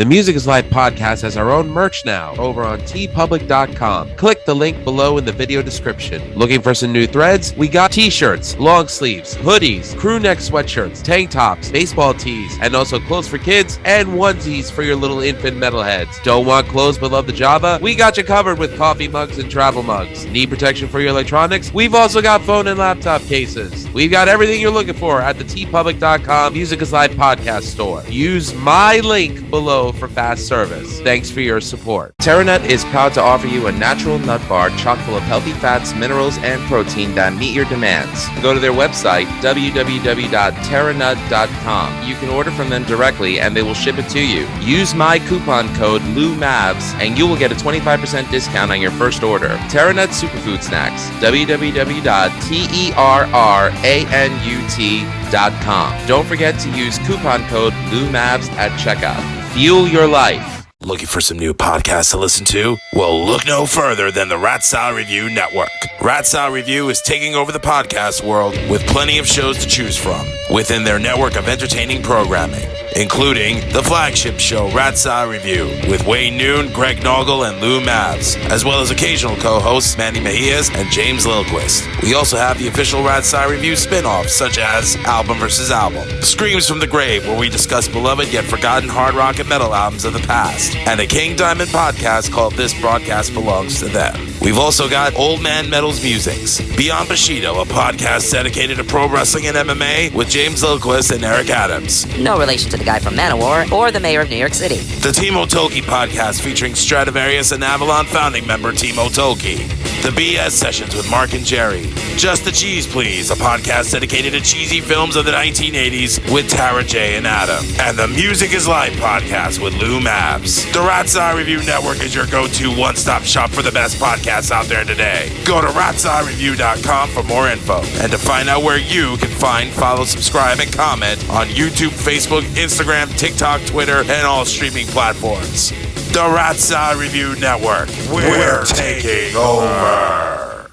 The Music is Life podcast has our own merch now over on tpublic.com. Click the link below in the video description. Looking for some new threads? We got t-shirts, long sleeves, hoodies, crew neck sweatshirts, tank tops, baseball tees, and also clothes for kids and onesies for your little infant metalheads. Don't want clothes but love the Java? We got you covered with coffee mugs and travel mugs. Need protection for your electronics? We've also got phone and laptop cases. We've got everything you're looking for at the tpublic.com Music is Life podcast store. Use my link below for fast service. Thanks for your support. TerraNut is proud to offer you a natural nut bar chock full of healthy fats, minerals, and protein that meet your demands. Go to their website, www.terranut.com. You can order from them directly and they will ship it to you. Use my coupon code LUMAVS and you will get a 25% discount on your first order. TerraNut Superfood Snacks, www.terranut.com. Don't forget to use coupon code LUMAVS at checkout. Fuel your life. Looking for some new podcasts to listen to? Well, look no further than the Rat Style Review Network. Rat Style Review is taking over the podcast world with plenty of shows to choose from within their network of entertaining programming, including the flagship show Rat Style Review with Wayne Noon, Greg Noggle, and Lou Mavs, as well as occasional co-hosts Manny Mejias and James Lilquist. We also have the official Rat Style Review spin-offs such as Album vs. Album, Screams from the Grave, where we discuss beloved yet forgotten hard rock and metal albums of the past, and a King Diamond podcast called This Broadcast Belongs to Them. We've also got Old Man Metal's Musings, Beyond Bushido, a podcast dedicated to pro wrestling and MMA with James Lilquist and Eric Adams. No relation to the guy from Manowar or the mayor of New York City. The Timo Tolkki podcast featuring Stradivarius and Avalon founding member Timo Tolkki. The BS Sessions with Mark and Jerry. Just the Cheese Please, a podcast dedicated to cheesy films of the 1980s with Tara J. and Adam. And the Music is Life podcast with Lou Mavs. The Rat Style Review Network is your go-to one-stop shop for the best podcasts out there today. Go to ratstylereview.com for more info and to find out where you can find, follow, subscribe, and comment on YouTube, Facebook, Instagram, TikTok, Twitter, and all streaming platforms. The Rat Style Review Network. We're taking over.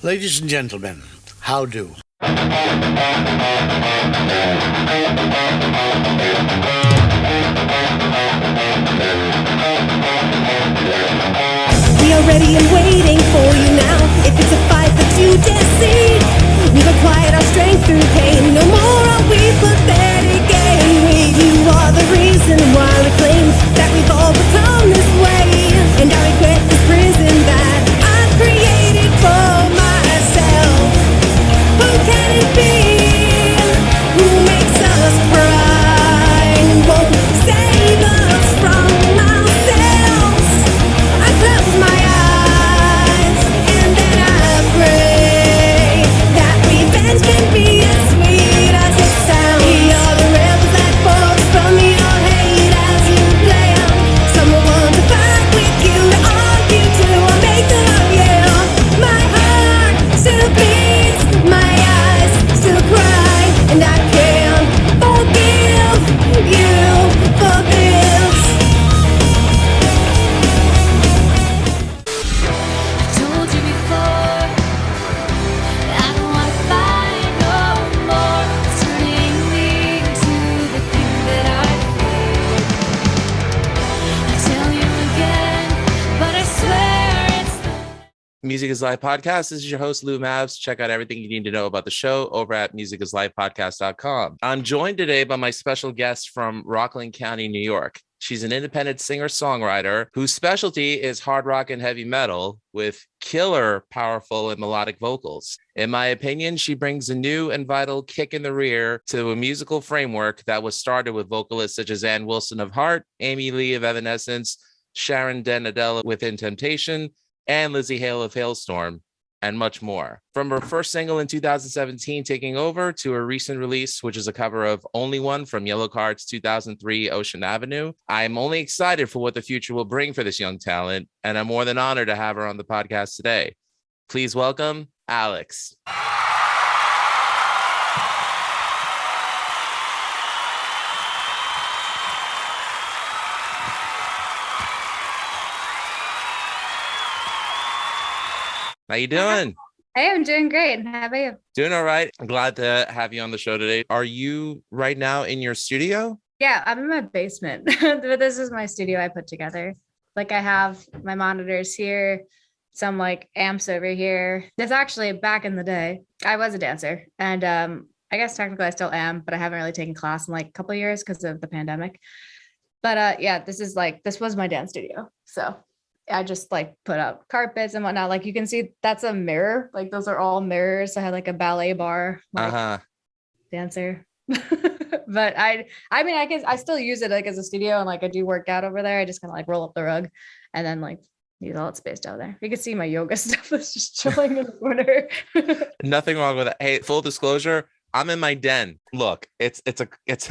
Ladies and gentlemen, how do? We are ready and waiting for you now. If it's a fight that you dare see, we've acquired our strength through pain. No more are we pathetic again. You are the reason why we claim that we've all become this way. And I regret this prison that I've created for myself. Who can it be? Who makes us cry? Who won't save us from ourselves? I close my eyes and then I pray that revenge can be as sweet as it sounds. We are the rebels that fall from your hate as you play out. Someone to fight with you, to argue to, or make the love yell. My heart still bleeds, my eyes still cry, and I can't forgive you for this. Told you before, I don't wanna fight no more. It's turning me to the thing that I fear. I tell you again, but I swear it's the Music is Life podcast. This is your host, Lou Mavs. Check out everything you need to know about the show over at musicisLifepodcast.com. I'm joined today by my special guest from Rockland County, New York. She's an independent singer-songwriter whose specialty is hard rock and heavy metal with killer, powerful, and melodic vocals. In my opinion, she brings a new and vital kick in the rear to a musical framework that was started with vocalists such as Ann Wilson of Heart, Amy Lee of Evanescence, Sharon Denadella Within Temptation, and Lizzie Hale of Hailstorm, and much more. From her first single in 2017, Taking Over, to her recent release, which is a cover of Only One from Yellowcard's 2003 Ocean Avenue, I'm only excited for what the future will bring for this young talent, and I'm more than honored to have her on the podcast today. Please welcome Alyxx. How you doing? Hey, I'm doing great. How about you? Doing all right. I'm glad to have you on the show today. Are you right now in your studio? Yeah, I'm in my basement, but this is my studio I put together. Like I have my monitors here, some like amps over here. That's actually back in the day. I was a dancer, and I guess technically I still am, but I haven't really taken class in like a couple of years because of the pandemic. But yeah, this was my dance studio. So I just like put up carpets and whatnot. Like you can see that's a mirror. Like those are all mirrors. I had like a ballet bar, like dancer. But I mean I still use it like as a studio, and like I do work out over there. I just kind of like roll up the rug and then like use all it spaced out there. You can see my yoga stuff is just chilling in the corner. Nothing wrong with that. Hey, full disclosure, I'm in my den. Look, it's it's it's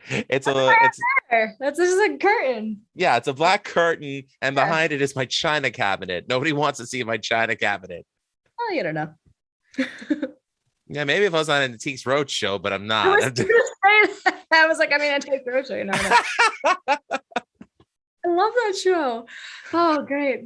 That's just a curtain. yeah, it's a black curtain, and behind it is my china cabinet. Nobody wants to see my china cabinet. Oh, you don't know. Yeah, maybe if I was on an Antiques Roadshow, but I'm not. I was gonna say that. I was like, I mean, Antiques Roadshow, you know. I love that show. Oh, great.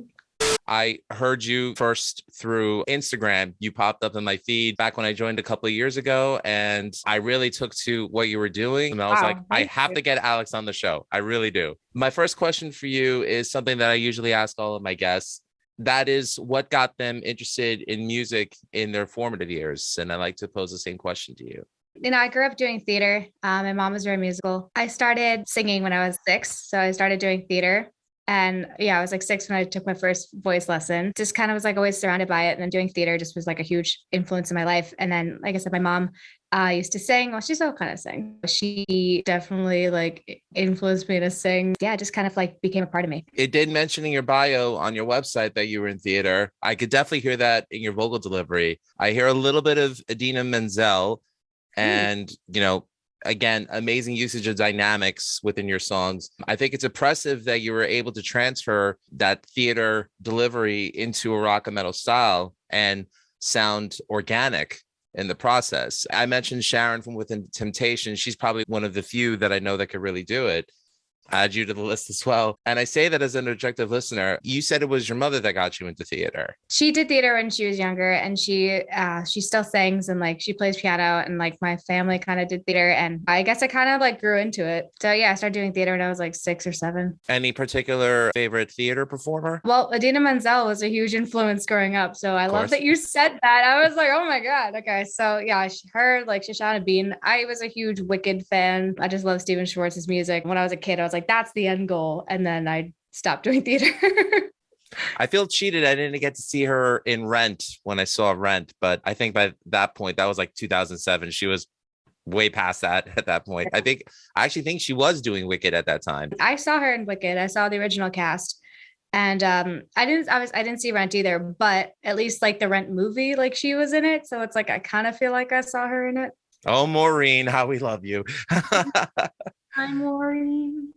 I heard you first through Instagram. You popped up in my feed back when I joined a couple of years ago, and I really took to what you were doing. And I was like, I have to get Alyxx on the show. I really do. My first question for you is something that I usually ask all of my guests. That is, what got them interested in music in their formative years? And I like to pose the same question to you. You know, I grew up doing theater. My mom was very musical. I started singing when I was 6. So I started doing theater. And yeah, I was like 6 when I took my first voice lesson. Just kind of was like always surrounded by it. And then doing theater just was like a huge influence in my life. And then, like I said, my mom used to sing. Well, she still kind of sang. She definitely like influenced me to sing. Yeah, just kind of like became a part of me. It did mention in your bio on your website that you were in theater. I could definitely hear that in your vocal delivery. I hear a little bit of Idina Menzel, and, you know, again, amazing usage of dynamics within your songs. I think it's impressive that you were able to transfer that theater delivery into a rock and metal style and sound organic in the process. I mentioned Syren from Within Temptation. She's probably one of the few that I know that could really do it. Add you to the list as well. And I say that as an objective listener. You said it was your mother that got you into theater. She did theater when she was younger, and she still sings, and like she plays piano, and like my family kind of did theater, and I guess I kind of like grew into it. So yeah, I started doing theater when I was like 6 or 7. Any particular favorite theater performer? Well, Idina Menzel was a huge influence growing up. So I love that you said that. I was like, oh my God. Okay. So yeah, her, like Shoshana Bean. I was a huge Wicked fan. I just love Stephen Schwartz's music. When I was a kid, I was like, that's the end goal. And then I stopped doing theater. I feel cheated. I didn't get to see her in Rent when I saw Rent, but I think by that point, that was like 2007. She was way past that at that point. I actually think she was doing Wicked at that time. I saw her in Wicked. I saw the original cast. And I didn't see Rent either, but at least like the Rent movie, like she was in it. So it's like I kind of feel like I saw her in it. Oh, Maureen, how we love you. Hi, Maureen.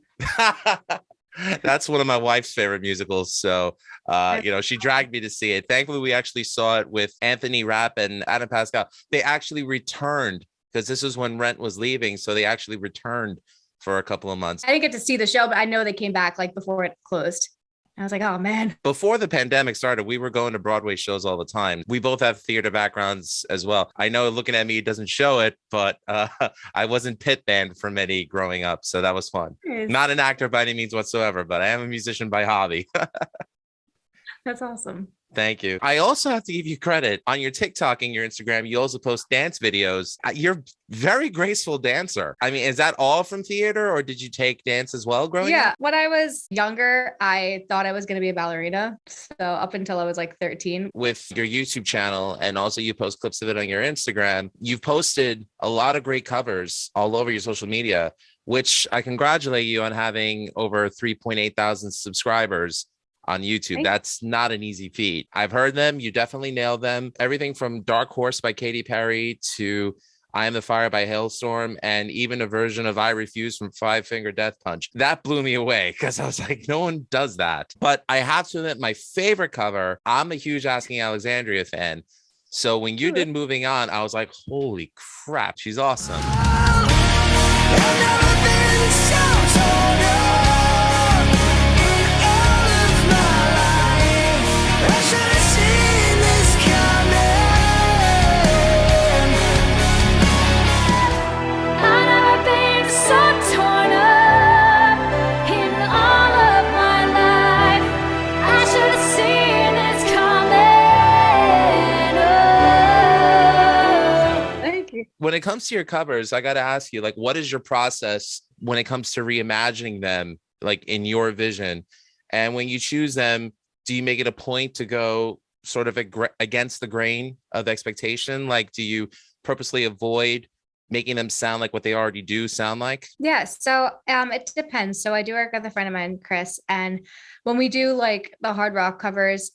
That's one of my wife's favorite musicals. So, you know, she dragged me to see it. Thankfully, we actually saw it with Anthony Rapp and Adam Pascal. They actually returned because this is when Rent was leaving. So they actually returned for a couple of months. I didn't get to see the show, but I know they came back like before it closed. I was like, oh man. Before the pandemic started, we were going to Broadway shows all the time. We both have theater backgrounds as well. I know looking at me, it doesn't show it, but I was in pit band for many growing up. So that was fun. Not an actor by any means whatsoever, but I am a musician by hobby. That's awesome. Thank you. I also have to give you credit on your TikTok and your Instagram. You also post dance videos. You're a very graceful dancer. I mean, is that all from theater, or did you take dance as well growing up? Yeah. When I was younger, I thought I was going to be a ballerina. So up until I was like 13. With your YouTube channel, and also you post clips of it on your Instagram, you've posted a lot of great covers all over your social media, which I congratulate you on having over 3.8 thousand subscribers on YouTube. That's not an easy feat. I've heard them. You definitely nailed them. Everything from Dark Horse by Katy Perry to I Am the Fire by Hailstorm, and even a version of I Refuse from Five Finger Death Punch. That blew me away because I was like, no one does that. But I have to admit, my favorite cover, I'm a huge Asking Alexandria fan. So when you did Moving On, I was like, holy crap, she's awesome. I've never been so torn up. When it comes to your covers, I got to ask you, like, what is your process when it comes to reimagining them, like in your vision? And when you choose them, do you make it a point to go sort of against the grain of expectation? Like, do you purposely avoid making them sound like what they already do sound like? Yeah, so it depends. So I do work with a friend of mine, Chris, and when we do like the hard rock covers,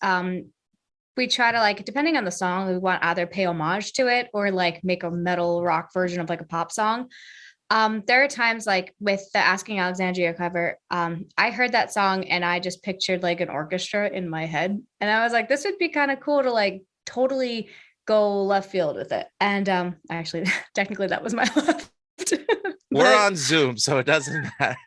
we try to, like, depending on the song, we want either pay homage to it or like make a metal rock version of like a pop song. There are times like with the Asking Alexandria cover, I heard that song and I just pictured like an orchestra in my head. And I was like, this would be kind of cool to like totally go left field with it. And actually, technically that was my left. We're on Zoom, so it doesn't matter.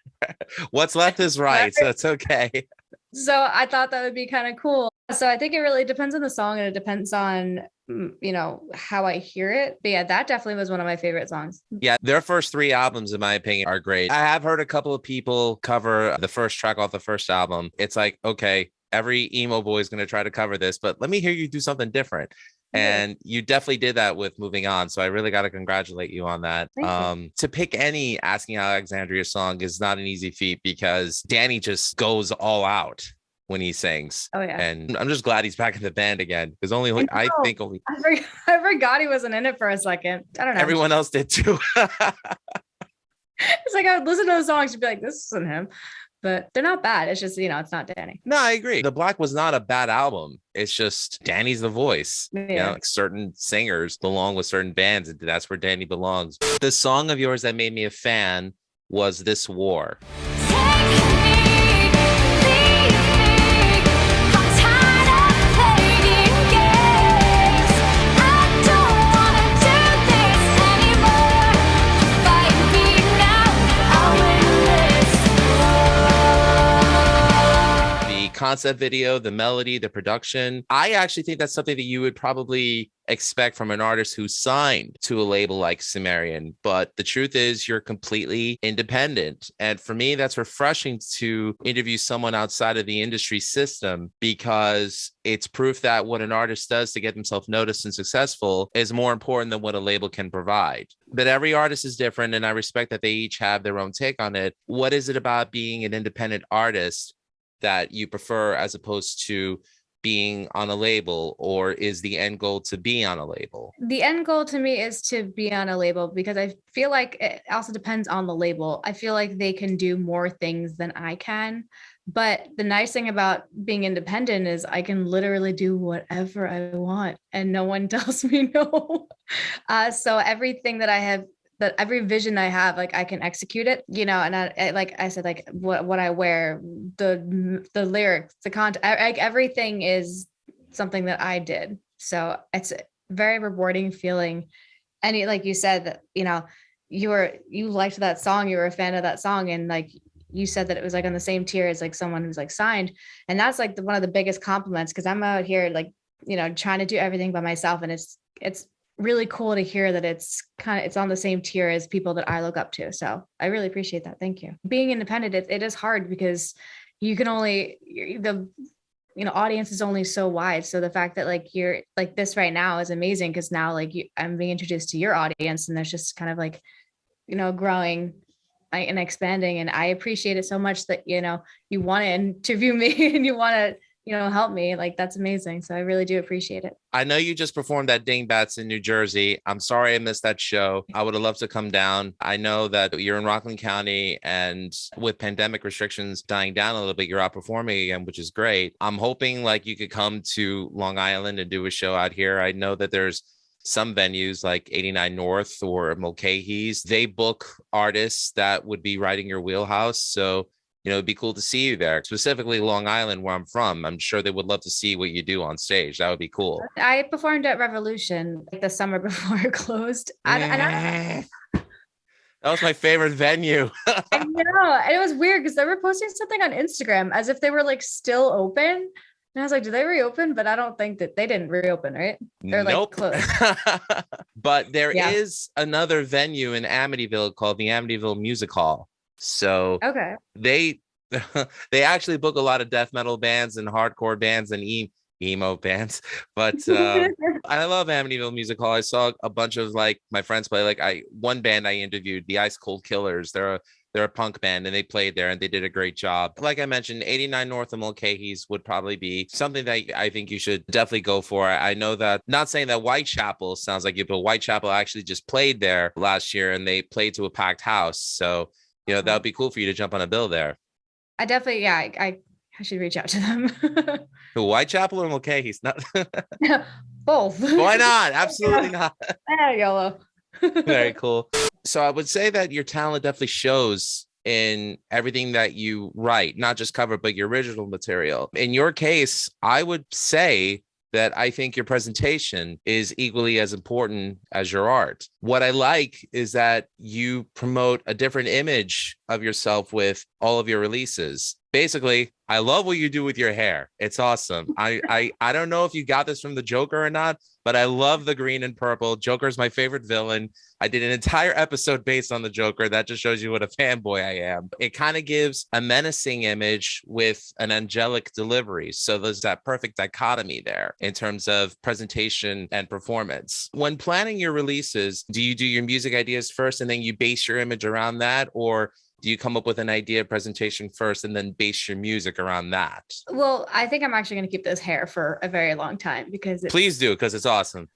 What's left is right, so it's okay. So I thought that would be kind of cool. So I think it really depends on the song and it depends on, you know, how I hear it. But yeah, that definitely was one of my favorite songs. Yeah, their first 3 albums, in my opinion, are great. I have heard a couple of people cover the first track off the first album. It's like, okay, every emo boy is going to try to cover this, but let me hear you do something different. And you definitely did that with Moving On. So I really got to congratulate you on that. To pick any Asking Alexandria song is not an easy feat because Danny just goes all out when he sings. Oh yeah. And I'm just glad he's back in the band again because I forgot he wasn't in it for a second. I don't know. Everyone else did too. It's like I would listen to the songs and be like, this isn't him. But they're not bad. It's just, you know, it's not Danny. No, I agree. The Black was not a bad album. It's just Danny's the voice. Yeah. You know, like certain singers belong with certain bands, and that's where Danny belongs. The song of yours that made me a fan was This War. Concept video, the melody, the production. I actually think that's something that you would probably expect from an artist who's signed to a label like Sumerian. But the truth is you're completely independent. And for me, that's refreshing to interview someone outside of the industry system because it's proof that what an artist does to get themselves noticed and successful is more important than what a label can provide. But every artist is different, and I respect that they each have their own take on it. What is it about being an independent artist that you prefer as opposed to being on a label, or is the end goal to be on a label? The end goal to me is to be on a label because I feel like it also depends on the label. I feel like they can do more things than I can. But the nice thing about being independent is I can literally do whatever I want and no one tells me no. So everything that I have, that every vision I have, like I can execute it, you know, and I like I said, like what I wear, the lyrics, the content, everything is something that I did. So it's a very rewarding feeling. And like you said that, you know, you liked that song, you were a fan of that song. And like you said that it was like on the same tier as like someone who's like signed. And that's like one of the biggest compliments because I'm out here like, you know, trying to do everything by myself. And it's really cool to hear that it's on the same tier as people that I look up to. So I really appreciate that. Thank you. Being independent, it is hard because you can only, the, you know, audience is only so wide. So the fact that like you're like this right now is amazing because now like I'm being introduced to your audience and there's just kind of like, you know, growing and expanding. And I appreciate it so much that, you know, you want to interview me and you want to, you know, help me. Like, that's amazing. So I really do appreciate it. I know you just performed at Dingbats in New Jersey. I'm sorry I missed that show. I would have loved to come down. I know that you're in Rockland County, and with pandemic restrictions dying down a little bit, you're out performing again, which is great. I'm hoping like you could come to Long Island and do a show out here. I know that there's some venues like 89 North or Mulcahy's. They book artists that would be right in your wheelhouse. So you know, it'd be cool to see you there, specifically Long Island, where I'm from. I'm sure they would love to see what you do on stage. That would be cool. I performed at Revolution like the summer before it closed. That was my favorite venue. I know. And it was weird because they were posting something on Instagram as if they were like still open. And I was like, did they reopen? But I don't think that they didn't reopen, right? They're nope. like closed. But there is another venue in Amityville called the Amityville Music Hall. So okay, they actually book a lot of death metal bands and hardcore bands and emo bands. But I love Amityville Music Hall. I saw a bunch of like my friends play. Like one band I interviewed, the Ice Cold Killers. They're a punk band and they played there and they did a great job. Like I mentioned, 89 North and Mulcahy's would probably be something that I think you should definitely go for. I know that, not saying that Whitechapel sounds like you, but Whitechapel actually just played there last year and they played to a packed house. So, that would be cool for you to jump on a bill there. I definitely, yeah, I should reach out to them. To Whitechapel or Mulcahy's? Not Both. Why not? Absolutely not. YOLO. Very cool. So I would say that your talent definitely shows in everything that you write, not just cover, but your original material. In your case, I would say that I think your presentation is equally as important as your art. What I like is that you promote a different image of yourself with all of your releases. Basically, I love what you do with your hair. It's awesome. I don't know if you got this from the Joker or not, but I love the green and purple. Joker's my favorite villain. I did an entire episode based on the Joker. That just shows you what a fanboy I am. It kind of gives a menacing image with an angelic delivery. So there's that perfect dichotomy there in terms of presentation and performance. When planning your releases, do you do your music ideas first and then you base your image around that? Or do you come up with an idea presentation first and then base your music around that? Well, I think I'm actually going to keep this hair for a very long time because Please do, because it's awesome.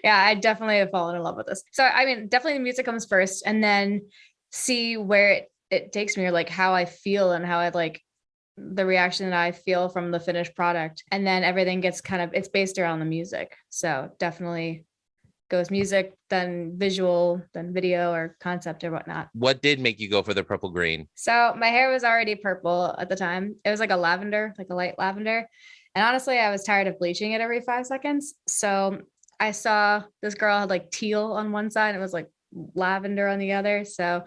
Yeah, I definitely have fallen in love with this. So, I mean, definitely the music comes first and then see where it takes me, or like how I feel and how I like the reaction that I feel from the finished product. And then everything gets it's based around the music. So definitely goes music, then visual, then video or concept or whatnot. What did make you go for the purple green? So my hair was already purple at the time. It was like a lavender, like a light lavender. And honestly, I was tired of bleaching it every 5 seconds. So I saw this girl had like teal on one side. And it was like lavender on the other. So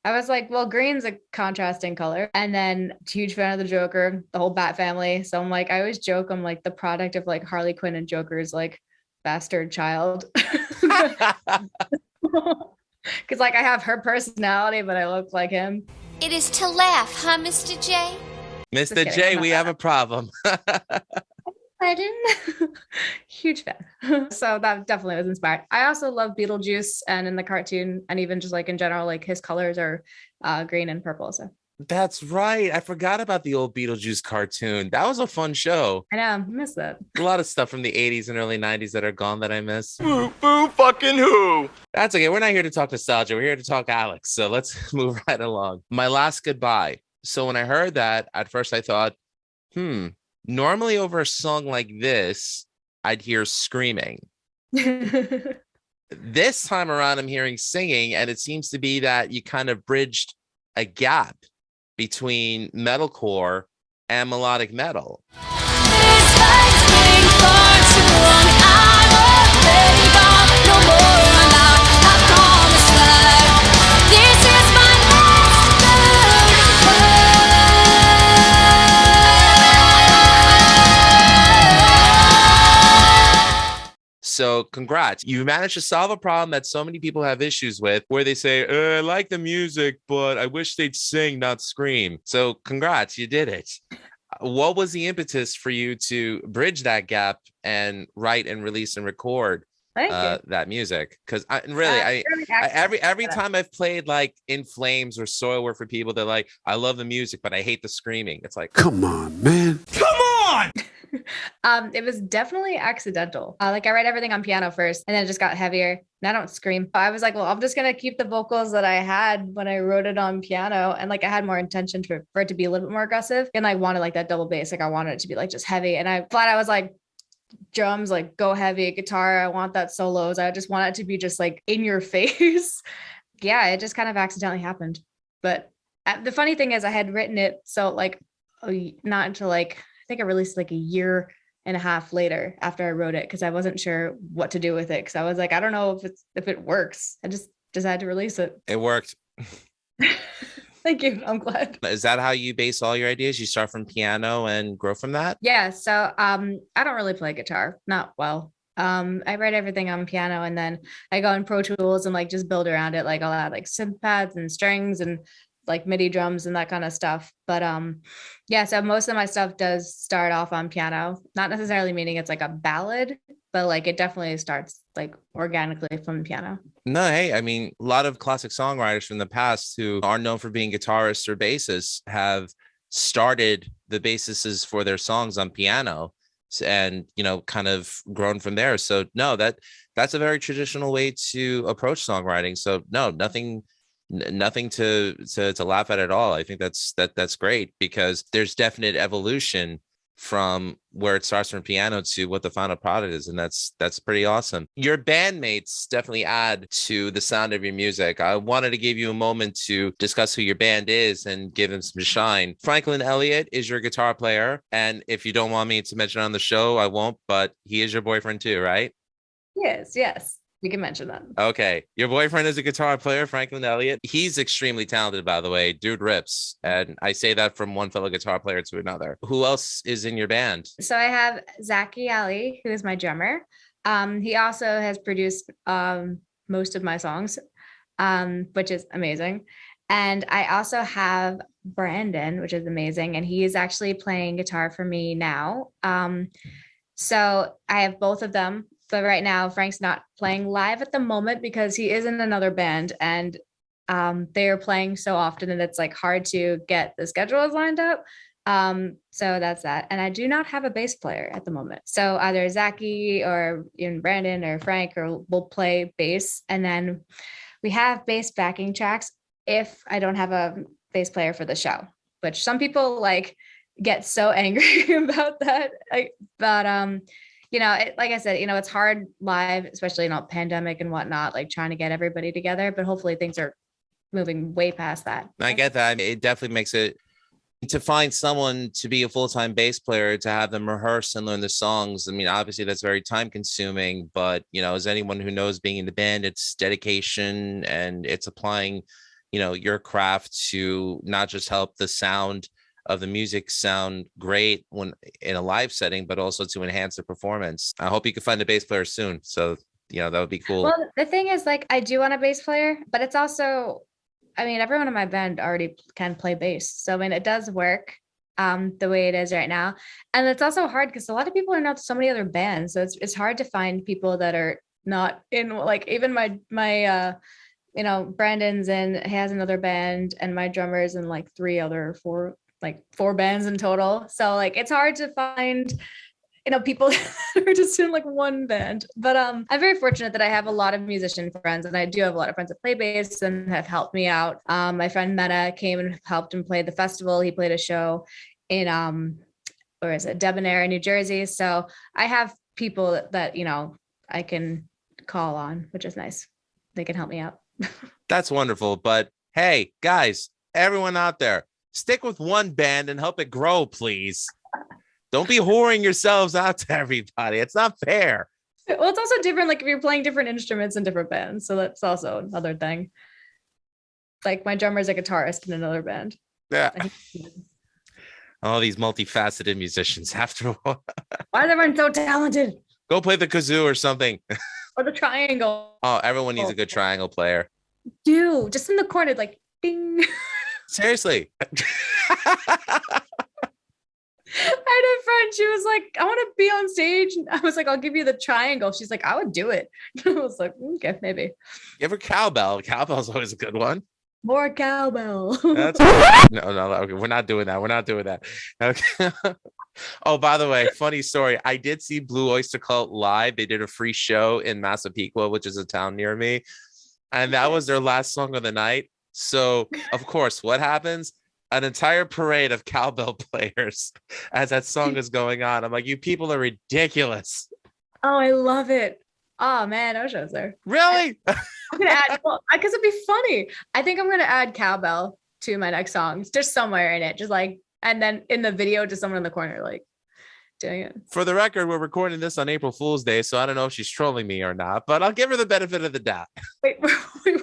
I was like, well, green's a contrasting color. And then huge fan of the Joker, the whole Bat family. So I'm like, I always joke, I'm like the product of like Harley Quinn and Joker's like bastard child. Because like I have her personality, but I look like him. It is to laugh, huh, Mr. J? Mr. J, we have a problem. Pardon? Huge fan. So that definitely was inspired. I also love Beetlejuice, and in the cartoon and even just like in general, like his colors are green and purple. So That's right. I forgot about the old Beetlejuice cartoon. That was a fun show. I know, I miss that. A lot of stuff from the 80s and early 90s that are gone that I miss. Boo fucking who? That's okay. We're not here to talk nostalgia. We're here to talk Alyxx. So let's move right along. My Last Goodbye. So when I heard that, at first I thought, normally over a song like this, I'd hear screaming. This time around, I'm hearing singing, and it seems to be that you kind of bridged a gap between metalcore and melodic metal. So congrats. You managed to solve a problem that so many people have issues with, where they say, I like the music, but I wish they'd sing, not scream. So congrats, you did it. What was the impetus for you to bridge that gap and write and release and record that music? Because every time I've played like In Flames or Soilwork for people, they're like, I love the music, but I hate the screaming. It's like, Come on, man. Come on! It was definitely accidental. Like I write everything on piano first, and then it just got heavier. And I don't scream. I was like, well, I'm just gonna keep the vocals that I had when I wrote it on piano, and like I had more intention for it to be a little bit more aggressive, and I wanted like that double bass. Like I wanted it to be like just heavy, and I was like, drums, like go heavy. Guitar, I want that solos. I just want it to be just like in your face. Yeah, it just kind of accidentally happened. But the funny thing is, I had written it so like not until like I think I released like a year and a half later after I wrote it, because I wasn't sure what to do with it, because I was like, I don't know if it works. I just decided to release it. It worked. Thank you. I'm glad. Is that how you base all your ideas? You start from piano and grow from that? Yeah. So I don't really play guitar, not well. I write everything on piano, and then I go in Pro Tools and like just build around it. Like I'll add like synth pads and strings and like MIDI drums and that kind of stuff. But yeah, so most of my stuff does start off on piano, not necessarily meaning it's like a ballad, but like it definitely starts like organically from the piano. No, hey, I mean, a lot of classic songwriters from the past who are known for being guitarists or bassists have started the bases for their songs on piano and, you know, kind of grown from there. So no, that's a very traditional way to approach songwriting. So no, nothing to laugh at all. I think that's great, because there's definite evolution from where it starts from piano to what the final product is, and that's pretty awesome. Your bandmates definitely add to the sound of your music. I wanted to give you a moment to discuss who your band is and give them some shine. Franklin Elliott is your guitar player, and if you don't want me to mention on the show, I won't, but he is your boyfriend too, right? Yes, we can mention that. Okay. Your boyfriend is a guitar player, Franklin Elliott. He's extremely talented, by the way. Dude rips. And I say that from one fellow guitar player to another. Who else is in your band? So I have Zachy Ali, who is my drummer. He also has produced most of my songs, which is amazing. And I also have Brandon, which is amazing. And he is actually playing guitar for me now. So I have both of them. But right now, Frank's not playing live at the moment because he is in another band, and they are playing so often that it's like hard to get the schedules lined up. So that's that. And I do not have a bass player at the moment. So either Zachy or even Brandon or Frank will play bass. And then we have bass backing tracks if I don't have a bass player for the show, which some people like get so angry about that. But you know, like I said, you know, it's hard live, especially, you know, pandemic and whatnot, like trying to get everybody together, but hopefully things are moving way past that. I get that. It definitely makes it, to find someone to be a full-time bass player, to have them rehearse and learn the songs. I mean, obviously that's very time consuming, but, you know, as anyone who knows, being in the band, it's dedication and it's applying, you know, your craft to not just help the sound of the music sound great when in a live setting, but also to enhance the performance. I hope you can find a bass player soon. So, you know, that would be cool. Well, the thing is, like, I do want a bass player, but it's also, I mean, everyone in my band already can play bass. So, I mean, it does work the way it is right now. And it's also hard because a lot of people are not so many other bands. So it's hard to find people that are not in, like, even my you know, Brandon's in, he has another band, and my drummer's in like four bands in total. So like it's hard to find, you know, people who are just in like one band. But I'm very fortunate that I have a lot of musician friends, and I do have a lot of friends that play bass and have helped me out. My friend Meta came and helped him play the festival. He played a show in where is it, Debonair, New Jersey. So I have people that, you know, I can call on, which is nice. They can help me out. That's wonderful. But hey, guys, everyone out there, stick with one band and help it grow, please. Don't be whoring yourselves out to everybody. It's not fair. Well, it's also different, like if you're playing different instruments in different bands. So that's also another thing. Like my drummer's a guitarist in another band. Yeah. All these multifaceted musicians after a while. Why is everyone so talented? Go play the kazoo or something. Or the triangle. Oh, everyone needs a good triangle player. Dude, just in the corner, like ding. Seriously. I had a friend, she was like, I want to be on stage. And I was like, I'll give you the triangle. She's like, I would do it. I was like, okay, maybe. Give her cowbell. Cowbell's always a good one. More cowbell. That's no, okay, we're not doing that. We're not doing that. Okay. Oh, by the way, funny story. I did see Blue Oyster Cult live. They did a free show in Massapequa, which is a town near me. And that was their last song of the night. So, of course, what happens? An entire parade of cowbell players as that song is going on. I'm like, you people are ridiculous. Oh, I love it. Oh man, I wish I was there. Really? I'm gonna add, well, because it'd be funny. I think I'm gonna add cowbell to my next songs, just somewhere in it, just like, and then in the video, just someone in the corner like doing it. For the record, we're recording this on April Fool's Day, so I don't know if she's trolling me or not, but I'll give her the benefit of the doubt. Wait,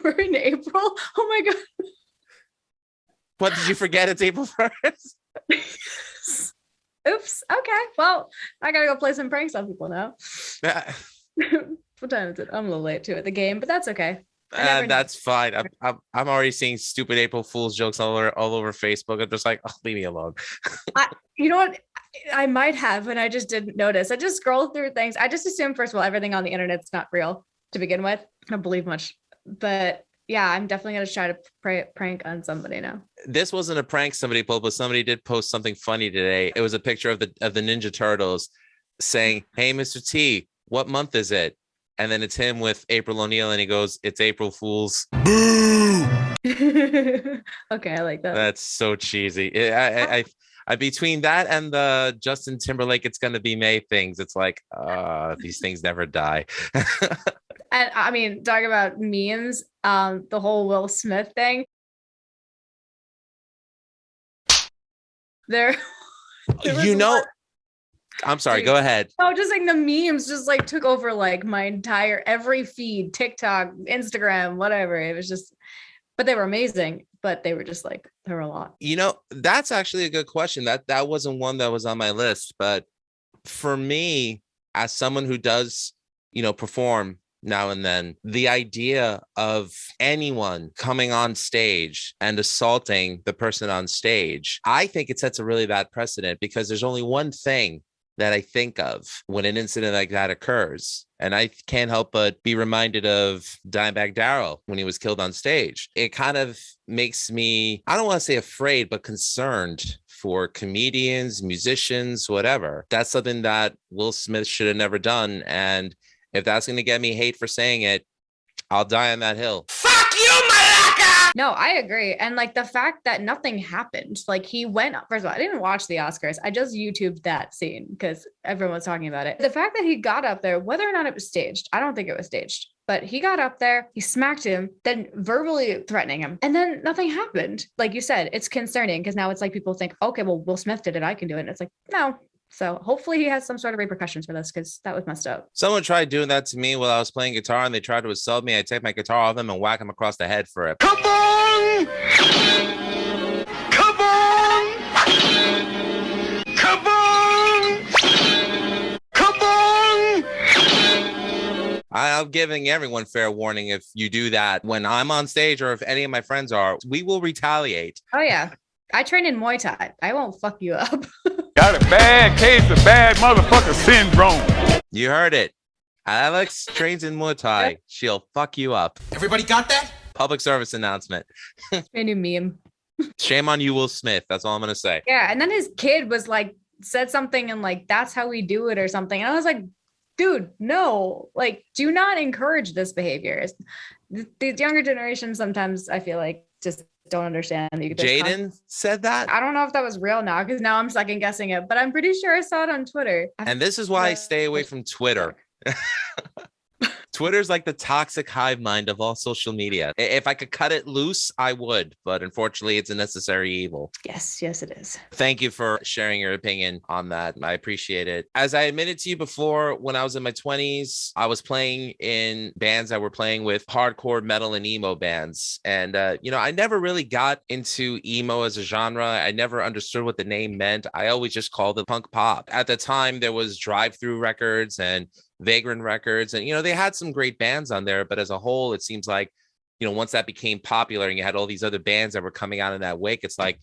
we're in April? Oh my god. What, did you forget it's April 1st? Oops. Okay. Well, I gotta go play some pranks on people now. What time is it? I'm a little late to it, the game, but that's okay. never know. That's fine. I'm already seeing stupid April Fool's jokes all over Facebook. I'm just like, oh, leave me alone. You know what? I might have, and I just didn't notice. I just scroll through things. I just assume, first of all, everything on the internet's not real to begin with. I don't believe much, but yeah, I'm definitely gonna try to prank on somebody now. This wasn't a prank somebody pulled, but somebody did post something funny today. It was a picture of the Ninja Turtles saying, "Hey, Mr. T, what month is it?" And then it's him with April O'Neil, and he goes, "It's April Fool's." Boo! Okay, I like that. That's so cheesy. I between that and the Justin Timberlake "It's Gonna Be May" things, it's like, these things never die. And I mean, talking about memes, the whole Will Smith thing. There was You know, one- I'm sorry, go ahead. No, just like the memes just like took over like my entire every feed, TikTok, Instagram, whatever. It was just, but they were amazing. But they were just like, there were a lot. You know, that's actually a good question. That wasn't one that was on my list, but for me, as someone who does, perform now and then, the idea of anyone coming on stage and assaulting the person on stage, I think it sets a really bad precedent, because there's only one thing that I think of when an incident like that occurs. And I can't help but be reminded of Dimebag Darrell when he was killed on stage. It kind of makes me, I don't want to say afraid, but concerned for comedians, musicians, whatever. That's something that Will Smith should have never done. And if that's going to get me hate for saying it, I'll die on that hill. Fuck you, Malaka! No, I agree. And like the fact that nothing happened, like he went, first of all, I didn't watch the Oscars. I just YouTubed that scene because everyone was talking about it. The fact that he got up there, whether or not it was staged, I don't think it was staged, but he got up there, he smacked him, then verbally threatening him, and then nothing happened. Like you said, it's concerning because now it's like people think, okay, well, Will Smith did it, I can do it. And it's like, no. So hopefully he has some sort of repercussions for this, because that was messed up. Someone tried doing that to me while I was playing guitar, and they tried to assault me. I take my guitar off them and whack them across the head for it. Come on! Come on! Come on! Come on! I'm giving everyone fair warning. If you do that when I'm on stage, or if any of my friends are, we will retaliate. Oh yeah. I train in Muay Thai. I won't fuck you up. Got a bad case of bad motherfucker syndrome. You heard it. Alyxx trains in Muay Thai. She'll fuck you up. Everybody got that? Public service announcement. My new meme. Shame on you, Will Smith. That's all I'm going to say. Yeah. And then his kid was like, said something and like, that's how we do it or something. And I was like, dude, no, like, do not encourage this behavior. The younger generation sometimes, I feel like, just don't understand. Jaden said that. I don't know if that was real now, because now I'm second guessing it, but I'm pretty sure I saw it on Twitter. And this is why I stay away from Twitter. Twitter's like the toxic hive mind of all social media. If I could cut it loose, I would, but unfortunately it's a necessary evil. Yes, it is. Thank you for sharing your opinion on that. I appreciate it. As I admitted to you before, when I was in my 20s, I was playing in bands that were playing with hardcore metal and emo bands. And, I never really got into emo as a genre. I never understood what the name meant. I always just called it punk pop. At the time, there was Drive-Thru Records and Vagrant Records, and they had some great bands on there, but as a whole, it seems like once that became popular and you had all these other bands that were coming out in that wake, it's like,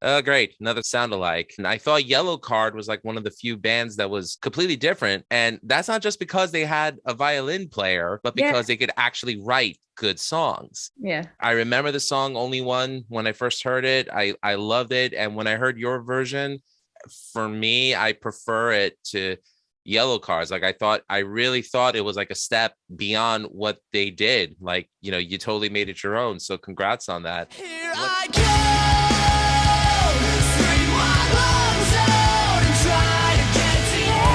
oh great, another sound alike. And I thought Yellow Card was like one of the few bands that was completely different, and that's not just because they had a violin player, but because they could actually write good songs. Yeah, I remember the song Only One when I first heard it. I loved it, and when I heard your version, for me, I prefer it to Yellow Cards. Like I really thought it was like a step beyond what they did. Like, you totally made it your own. So congrats on that. Here I go, scream my lungs out and try to get to you.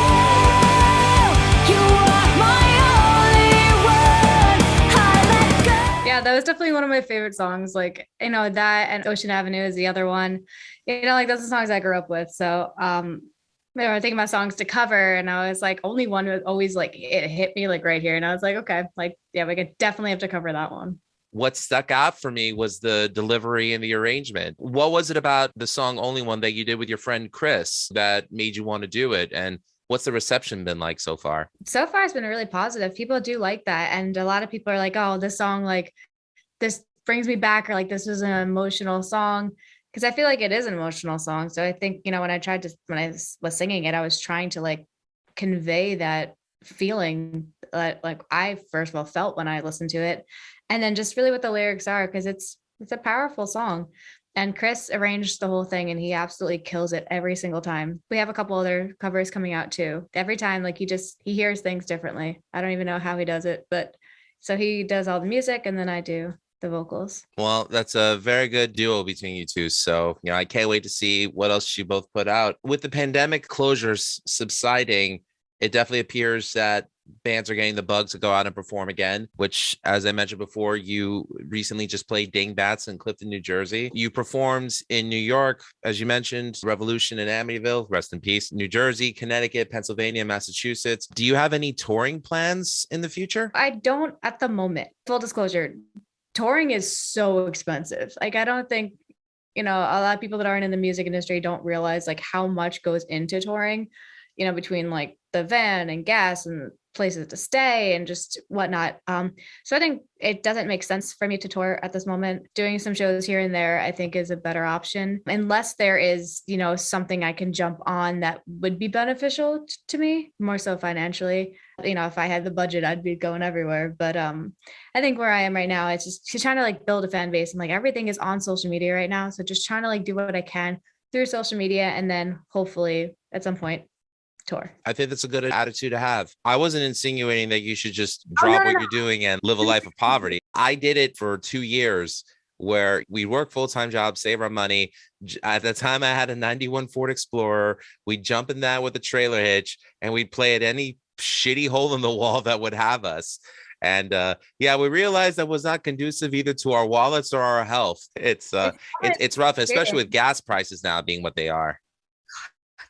You are my only one. I let go. yeah, that was definitely one of my favorite songs. Like, that and Ocean Avenue is the other one. Like those are the songs I grew up with. So I think about songs to cover, and I was like, Only One was always like, it hit me like right here. And I was like, okay, like, yeah, we could definitely have to cover that one. What stuck out for me was the delivery and the arrangement. What was it about the song Only One that you did with your friend Chris that made you want to do it? And What's the reception been like so far? So far, it's been really positive. People do like that. And a lot of people are like, oh, this song, like, this brings me back, or like, this was an emotional song. Because I feel like it is an emotional song. So I think, when when I was singing it, I was trying to like convey that feeling that like I first of all felt when I listened to it. And then just really what the lyrics are, because it's a powerful song. And Chris arranged the whole thing and he absolutely kills it every single time. We have a couple other covers coming out too. Every time, like he hears things differently. I don't even know how he does it, but so he does all the music and then I do the vocals. Well, that's a very good duo between you two. So, I can't wait to see what else you both put out. With the pandemic closures subsiding, it definitely appears that bands are getting the bug to go out and perform again, which, as I mentioned before, you recently just played Dingbats in Clifton, New Jersey. You performed in New York, as you mentioned, Revolution in Amityville, rest in peace, New Jersey, Connecticut, Pennsylvania, Massachusetts. Do you have any touring plans in the future? I don't at the moment. Full disclosure, touring is so expensive. Like, I don't think, a lot of people that aren't in the music industry don't realize like how much goes into touring, between like the van and gas and places to stay and just whatnot. So I think it doesn't make sense for me to tour at this moment. Doing some shows here and there, I think, is a better option, unless there is, something I can jump on that would be beneficial to me, more so financially. If I had the budget, I'd be going everywhere. But I think where I am right now, it's just trying to like build a fan base, and like everything is on social media right now. So just trying to like do what I can through social media, and then hopefully at some point tour. I think that's a good attitude to have. I wasn't insinuating that you should just drop what you're doing and live a life of poverty. I did it for 2 years where we work full-time jobs, save our money. At the time, I had a 91 Ford Explorer. We'd jump in that with a trailer hitch and we'd play at any shitty hole in the wall that would have us. And we realized that was not conducive either to our wallets or our health. It's rough, especially with gas prices now being what they are.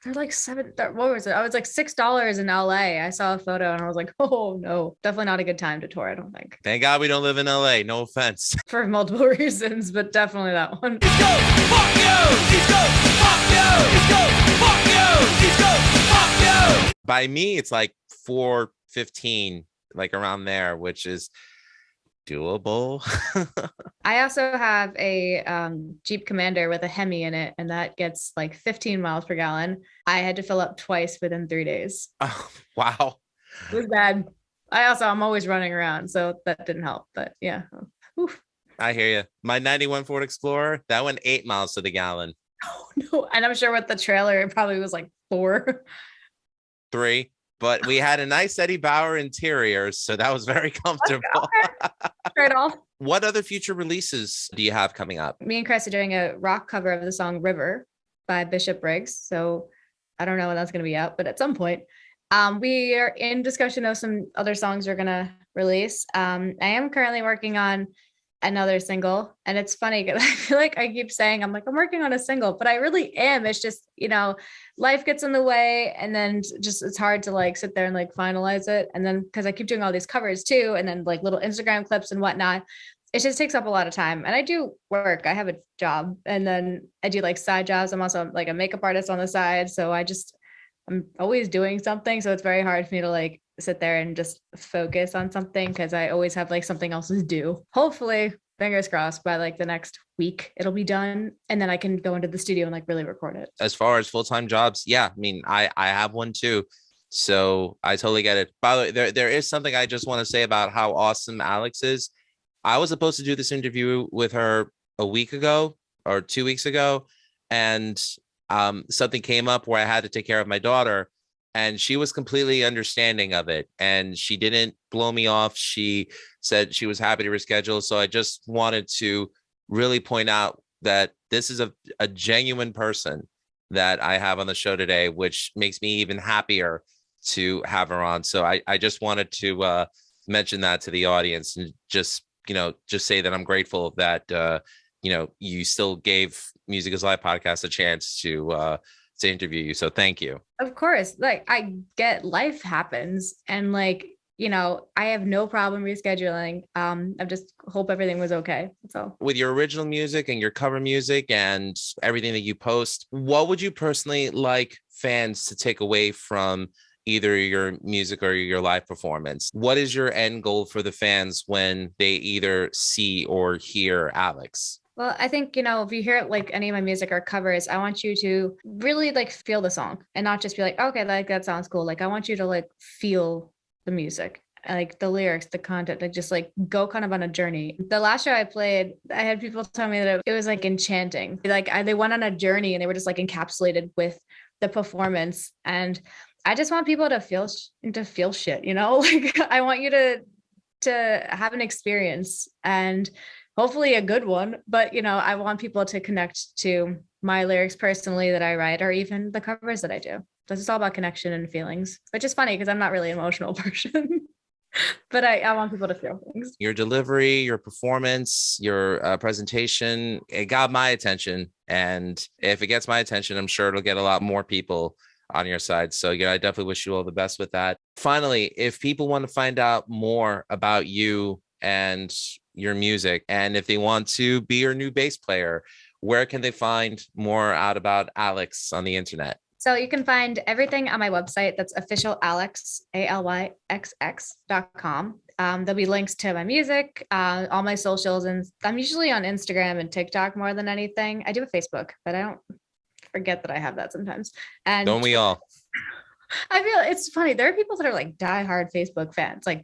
They're like what was it? I was like $6 in LA. I saw a photo and I was like, oh no, definitely not a good time to tour, I don't think. Thank God we don't live in LA. No offense. For multiple reasons, but definitely that one. Let's go, fuck you! Let's go, fuck you! Let's go, fuck you! Let's go, fuck you! By me, it's like 4:15, like around there, which is doable. I also have a Jeep Commander with a Hemi in it, and that gets like 15 miles per gallon. I had to fill up twice within 3 days. Oh, wow. It was bad. I'm always running around, so that didn't help. But yeah. Oof. I hear you. My 91 Ford Explorer, that went 8 miles to the gallon. Oh no. And I'm sure with the trailer, it probably was like 4. 3. But we had a nice Eddie Bauer interior, so that was very comfortable. Right off. What other future releases do you have coming up? Me and Chris are doing a rock cover of the song River by Bishop Briggs. So I don't know when that's going to be out, but at some point. We are in discussion of some other songs we're going to release. I am currently working on another single, and it's funny because I feel like I keep saying I'm working on a single, but I really am. It's just, life gets in the way, and then just it's hard to like sit there and like finalize it. And then because I keep doing all these covers too, and then like little Instagram clips and whatnot, it just takes up a lot of time. And I do work. I have a job, and then I do like side jobs. I'm also like a makeup artist on the side, so I'm always doing something. So it's very hard for me to like sit there and just focus on something because I always have like something else to do. Hopefully, fingers crossed, by like the next week, it'll be done. And then I can go into the studio and like really record it. As far as full-time jobs, yeah, I mean, I have one too. So I totally get it. By the way, there is something I just want to say about how awesome Alyxx is. I was supposed to do this interview with her a week ago or 2 weeks ago. And something came up where I had to take care of my daughter, and she was completely understanding of it. And she didn't blow me off. She said she was happy to reschedule. So I just wanted to really point out that this is a genuine person that I have on the show today, which makes me even happier to have her on. So I just wanted to mention that to the audience and just say that I'm grateful that, you still gave Music is Live podcast a chance to interview you. So thank you. Of course. Like I get life happens, and like I have no problem rescheduling. I just hope everything was okay. So With your original music and your cover music and everything that you post, what would you personally like fans to take away from either your music or your live performance? What is your end goal for the fans when they either see or hear Alyxx? well, I think, if you hear like any of my music or covers, I want you to really like feel the song and not just be like, okay, like that sounds cool. Like I want you to like feel the music, like the lyrics, the content, like just like go kind of on a journey. The last show I played, I had people tell me that it was like enchanting. Like they went on a journey and they were just like encapsulated with the performance. And I just want people to feel shit, like I want you to have an experience and hopefully a good one. But, I want people to connect to my lyrics personally that I write or even the covers that I do. This is all about connection and feelings, which is funny because I'm not really an emotional person, but I want people to feel things. Your delivery, your performance, your presentation, it got my attention. And if it gets my attention, I'm sure it'll get a lot more people on your side. So I definitely wish you all the best with that. Finally, if people want to find out more about you and your music, and if they want to be your new bass player, where can they find more out about Alyxx on the internet? So you can find everything on my website. That's official Alyxx, ALYXX.com. There'll be links to my music, all my socials, and I'm usually on Instagram and TikTok more than anything. I do a Facebook, but I don't forget that I have that sometimes. And Don't we all? I feel it's funny. There are people that are like diehard Facebook fans. Like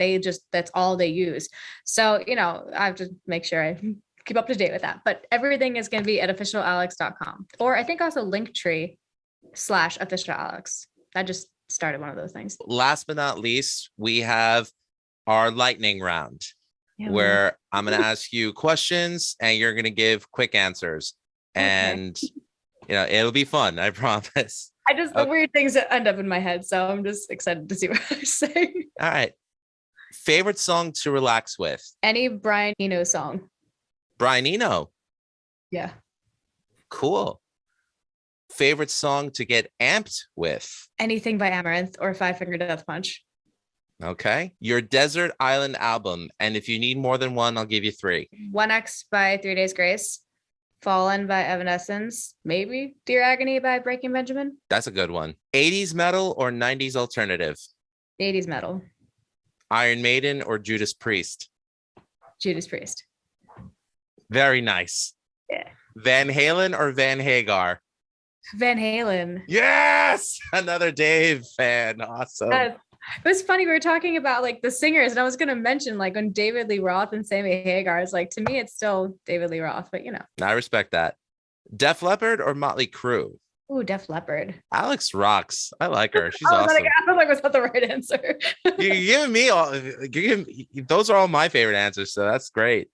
that's all they use. So, I have to make sure I keep up to date with that. But everything is going to be at officialalyxx.com. Or I think also Linktree/official Alyxx. I just started one of those things. Last but not least, we have our lightning round, where I'm going to ask you questions and you're going to give quick answers. Okay. And, it'll be fun. I promise. The weird things that end up in my head. So I'm just excited to see what I say. All right. Favorite song to relax with? Any Brian Eno song. Brian Eno. Yeah. Cool. Favorite song to get amped with? Anything by Amaranth or Five Finger Death Punch. Okay. Your desert island album. And if you need more than one, I'll give you 3. 1X by 3 Days Grace. Fallen by Evanescence. Maybe Dear Agony by Breaking Benjamin. That's a good one. 80s metal or 90s alternative? 80s metal. Iron Maiden or Judas Priest? Judas Priest. Very nice. Yeah. Van Halen or Van Hagar? Van Halen. Yes. Another Dave fan. Awesome. It was funny. We were talking about like the singers, and I was going to mention like when David Lee Roth and Sammy Hagar is like, to me, it's still David Lee Roth, but I respect that. Def Leppard or Motley Crue? Ooh, Def Leppard. Alyxx rocks. I like her. She's I awesome. feel like was that the right answer? You're giving me those are all my favorite answers. So that's great.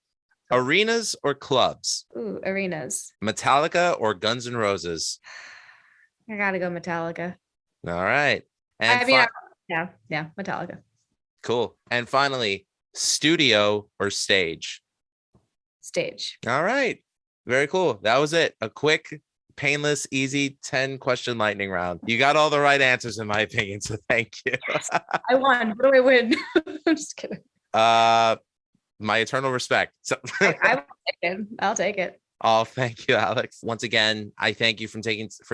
Arenas or clubs? Ooh, arenas. Metallica or Guns N' Roses? I gotta go Metallica. All right. And yeah, Metallica. Cool. And finally, studio or stage? Stage. All right. Very cool. That was it. A quick, painless, easy 10-question lightning round. You got all the right answers, in my opinion. So thank you. I won. What do I win? I'm just kidding. My eternal respect. So I'll take it. Oh, thank you, Alyxx. Once again, I thank you for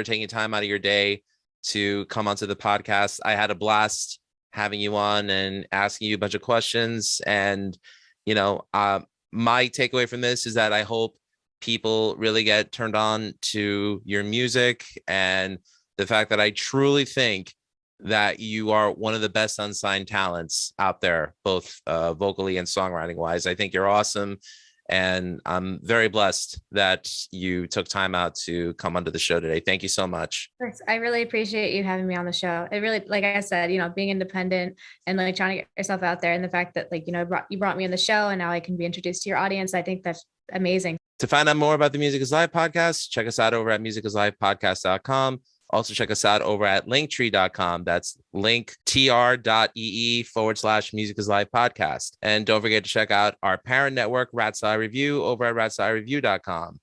taking time out of your day to come onto the podcast. I had a blast having you on and asking you a bunch of questions. And, my takeaway from this is that I hope people really get turned on to your music and the fact that I truly think that you are one of the best unsigned talents out there, both vocally and songwriting wise. I think you're awesome. And I'm very blessed that you took time out to come onto the show today. Thank you so much. I really appreciate you having me on the show. It really, like I said, being independent and like trying to get yourself out there, and the fact that you brought me on the show and now I can be introduced to your audience. I think that's amazing. To find out more about the Music is Live podcast, check us out over at musicisLivepodcast.com. Also check us out over at linktree.com. That's linktr.ee/Music is Live podcast. And don't forget to check out our parent network, Ratseye Review, over at ratsaireview.com.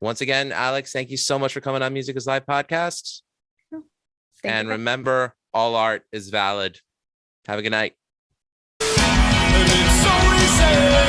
Once again, Alyxx, thank you so much for coming on Music is Live podcast. And remember, all art is valid. Have a good night. say.